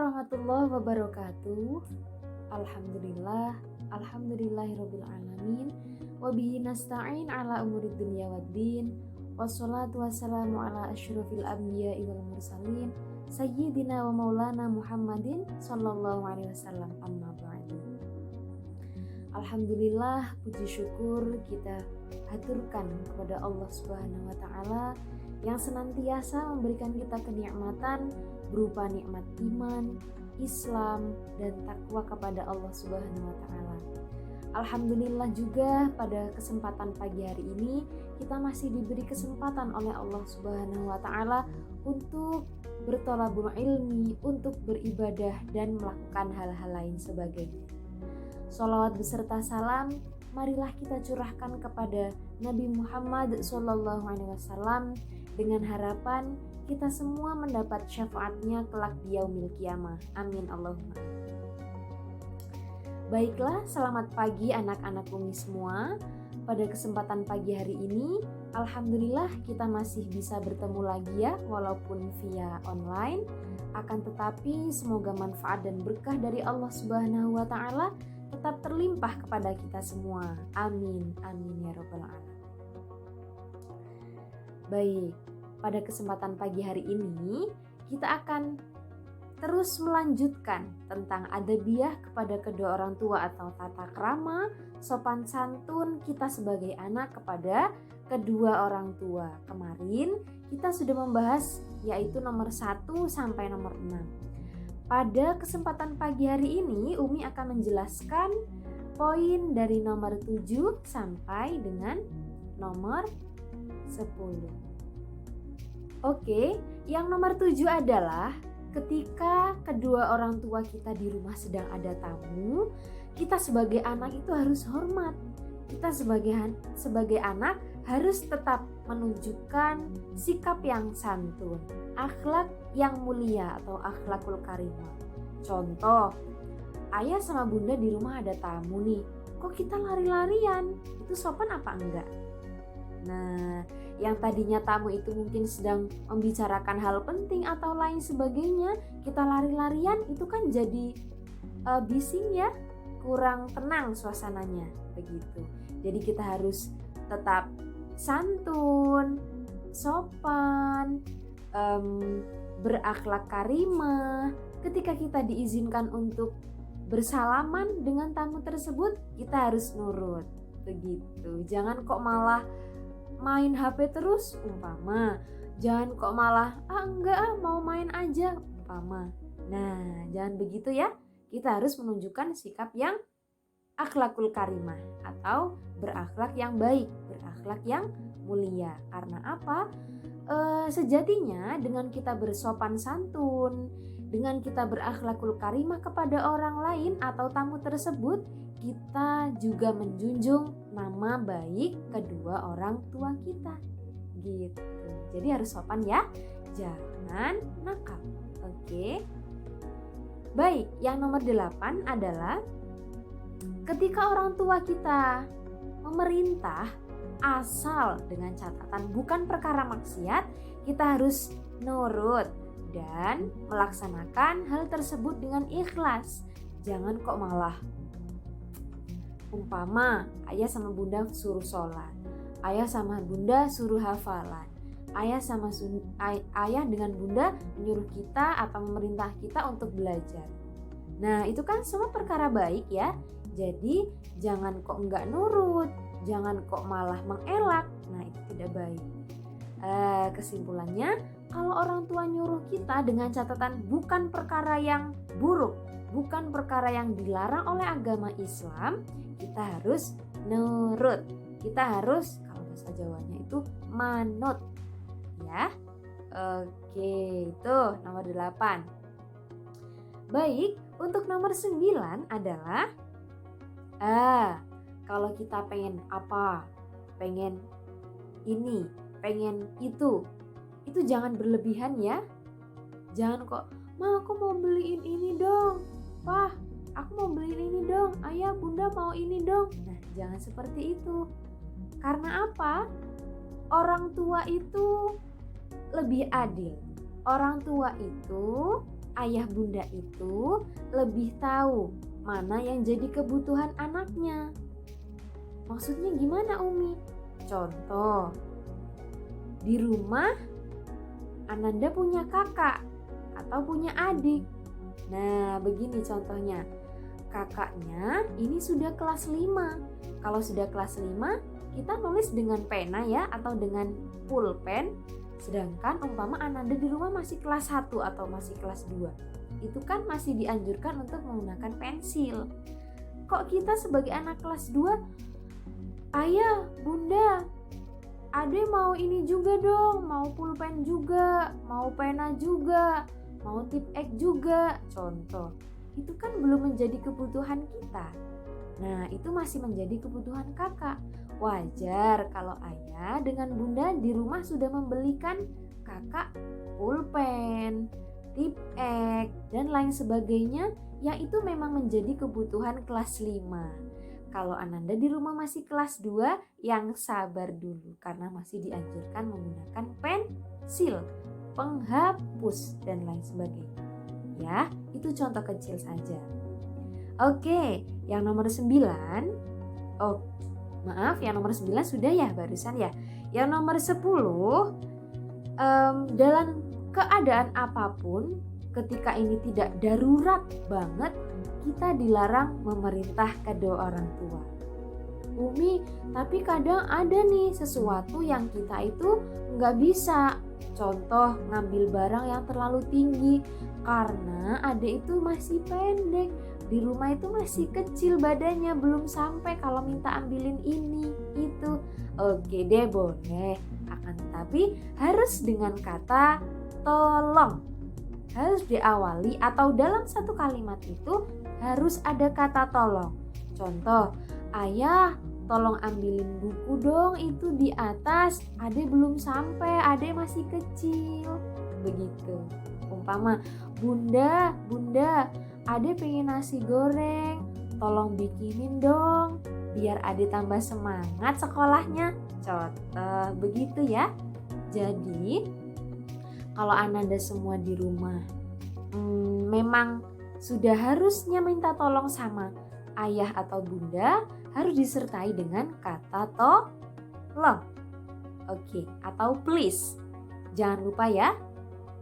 warahmatullahi wabarakatuh. Alhamdulillahirabbil alamin. Wabihi nasta'in ala umurid dunya waddin. Wassalatu wassalamu ala asyrofil anbiya'i wal mursalin sayyidina wa maulana Muhammadin sallallahu alaihi wasallam, amma ba'du. Alhamdulillah, puji syukur kita haturkan kepada Allah Subhanahu wa taala yang senantiasa memberikan kita kenikmatan berupa nikmat iman, Islam, dan takwa kepada Allah Subhanahu wa taala. Alhamdulillah juga pada kesempatan pagi hari ini kita masih diberi kesempatan oleh Allah Subhanahu wa taala untuk bertolabul ilmi, untuk beribadah dan melakukan hal-hal lain sebagainya. Sholawat beserta salam marilah kita curahkan kepada Nabi Muhammad SAW dengan harapan kita semua mendapat syafaatnya kelak di yaumil qiyamah. Amin Allahumma. Baiklah, selamat pagi anak-anak Umi semua. Pada kesempatan pagi hari ini, alhamdulillah kita masih bisa bertemu lagi ya, walaupun via online. Akan tetapi semoga manfaat dan berkah dari Allah Subhanahu wa taala tetap terlimpah kepada kita semua. Amin, amin ya rabbal alamin. Baik, pada kesempatan pagi hari ini kita akan terus melanjutkan tentang adabiyah kepada kedua orang tua atau tata krama, sopan santun kita sebagai anak kepada kedua orang tua. Kemarin kita sudah membahas yaitu nomor 1 sampai nomor 6. Pada kesempatan pagi hari ini Umi akan menjelaskan poin dari nomor 7 sampai dengan nomor 10. Oke, yang nomor 7 adalah ketika kedua orang tua kita di rumah sedang ada tamu, kita sebagai anak itu harus hormat. Kita sebagai anak harus tetap menunjukkan sikap yang santun, akhlak yang mulia atau akhlakul karimah. Contoh, ayah sama bunda di rumah ada tamu nih, kok kita lari-larian? Itu sopan apa enggak? Nah, yang tadinya tamu itu mungkin sedang membicarakan hal penting atau lain sebagainya, kita lari-larian itu kan jadi bising ya, kurang tenang suasananya begitu. Jadi kita harus tetap santun, sopan, berakhlak karimah. Ketika kita diizinkan untuk bersalaman dengan tamu tersebut, kita harus nurut begitu. Jangan kok malah main HP terus umpama, jangan kok malah enggak mau main aja umpama. Nah, jangan begitu ya. Kita harus menunjukkan sikap yang akhlakul karimah atau berakhlak yang baik, berakhlak yang mulia. Karena apa? Sejatinya dengan kita bersopan santun, dengan kita berakhlakul karimah kepada orang lain atau tamu tersebut, kita juga menjunjung nama baik kedua orang tua kita gitu. Jadi harus sopan ya, jangan nakal. Oke. Baik, yang nomor 8 adalah ketika orang tua kita memerintah asal dengan catatan bukan perkara maksiat, kita harus nurut dan melaksanakan hal tersebut dengan ikhlas. Jangan kok malah umpama ayah sama bunda suruh sholat, ayah sama bunda suruh hafalan, ayah dengan bunda menyuruh kita atau memerintah kita untuk belajar. Nah, itu kan semua perkara baik ya. Jadi jangan kok enggak nurut, jangan kok malah mengelak. Nah, itu tidak baik. Kesimpulannya, kalau orang tua nyuruh kita dengan catatan bukan perkara yang buruk, bukan perkara yang dilarang oleh agama Islam, kita harus nurut. Kita harus, kalau bahasa Jawanya itu manut. Ya. Oke, itu nomor 8. Baik, untuk nomor 9 adalah kalau kita pengen apa? Pengen ini, pengen itu jangan berlebihan ya. Jangan kok, "Ma, aku mau beliin ini dong. Wah, aku mau beliin ini dong. Ayah, bunda mau ini dong." Nah, jangan seperti itu. Karena apa? Orang tua itu lebih adil. Orang tua itu ayah bunda itu lebih tahu mana yang jadi kebutuhan anaknya. Maksudnya gimana Umi? Contoh, di rumah Ananda punya kakak atau punya adik. Nah, begini contohnya. Kakaknya ini sudah kelas 5. Kalau sudah kelas 5, kita nulis dengan pena ya atau dengan pulpen. Sedangkan umpama Ananda di rumah masih kelas 1 atau masih kelas 2. Itu kan masih dianjurkan untuk menggunakan pensil. Kok kita sebagai anak kelas 2, ayah, bunda, Ade mau ini juga dong, mau pulpen juga, mau pena juga, mau tip X juga, contoh. Itu kan belum menjadi kebutuhan kita. Nah, itu masih menjadi kebutuhan kakak. Wajar kalau ayah dengan bunda di rumah sudah membelikan kakak pulpen, tip X, dan lain sebagainya yang itu memang menjadi kebutuhan kelas 5. Kalau Ananda di rumah masih kelas 2, yang sabar dulu karena masih dianjurkan menggunakan pensil, penghapus, dan lain sebagainya. Ya, itu contoh kecil saja. Oke, yang nomor 9. Oh, maaf, yang nomor 9 sudah ya barusan ya. Yang nomor 10, dalam keadaan apapun, ketika ini tidak darurat banget, kita dilarang memerintah kedua orang tua. Umi, tapi kadang ada nih sesuatu yang kita itu nggak bisa. Contoh, ngambil barang yang terlalu tinggi karena adek itu masih pendek. Di rumah itu masih kecil badannya, belum sampai kalau minta ambilin ini, itu. Oke deh, boleh. Akan tetapi harus dengan kata tolong. Harus diawali atau dalam satu kalimat itu harus ada kata tolong. Contoh, ayah tolong ambilin buku dong itu di atas, Ade belum sampai, Ade masih kecil. Begitu. Umpama, bunda, Ade pengen nasi goreng, tolong bikinin dong biar Ade tambah semangat sekolahnya. Contoh, begitu ya. Jadi kalau Ananda semua di rumah memang sudah harusnya minta tolong sama ayah atau bunda, harus disertai dengan kata tolong. Oke, atau please. Jangan lupa ya.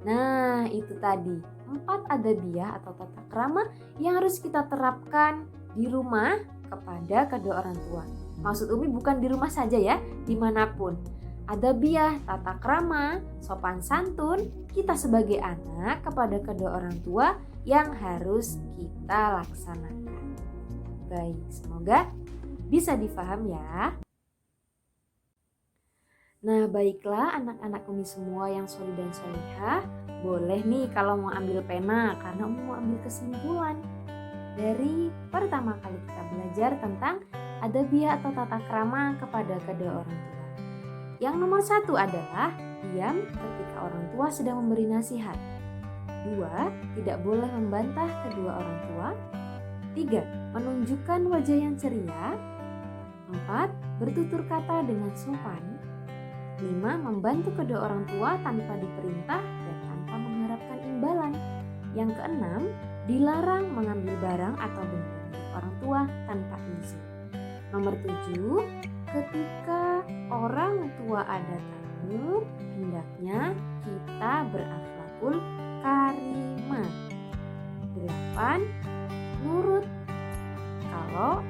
Nah, itu tadi 4 adabiah atau tata krama yang harus kita terapkan di rumah kepada kedua orang tua. Maksud Umi bukan di rumah saja ya, dimanapun. Adabiah, tata krama, sopan santun kita sebagai anak kepada kedua orang tua yang harus kita laksanakan. Baik, semoga bisa difaham ya. Nah, baiklah anak-anak Umi semua yang solih dan solihah, boleh nih kalau mau ambil pena karena Umi mau ambil kesimpulan dari pertama kali kita belajar tentang adabiah atau tata krama kepada kedua orang tua. Yang nomor 1 adalah diam ketika orang tua sedang memberi nasihat. 2. Tidak boleh membantah kedua orang tua. 3. Menunjukkan wajah yang ceria. 4. Bertutur kata dengan sopan. 5. Membantu kedua orang tua tanpa diperintah dan tanpa mengharapkan imbalan. Yang keenam, dilarang mengambil barang atau benda milik orang tua tanpa izin. Nomor 7, ketika orang tua ada tamu, hendaknya kita berakhlakul karimah. 8, nurut kalau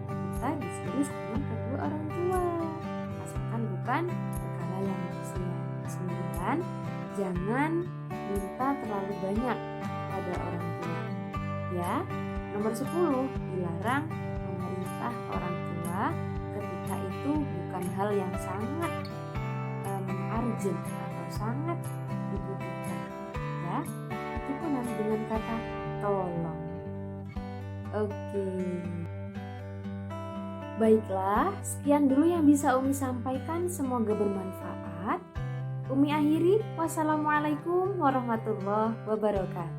kita disuruh sama kedua orang tua, asalkan bukan perkara yang maksiat. 9, jangan minta terlalu banyak pada orang tua. Ya, nomor 10, dilarang memerintah orang tua ketika itu bukan hal yang sangat urgent atau sangat dibutuhkan. Ya, itu pun harus dengan kata tolong. Oke. Baiklah, sekian dulu yang bisa Umi sampaikan, semoga bermanfaat. Umi akhiri, wassalamualaikum warahmatullahi wabarakatuh.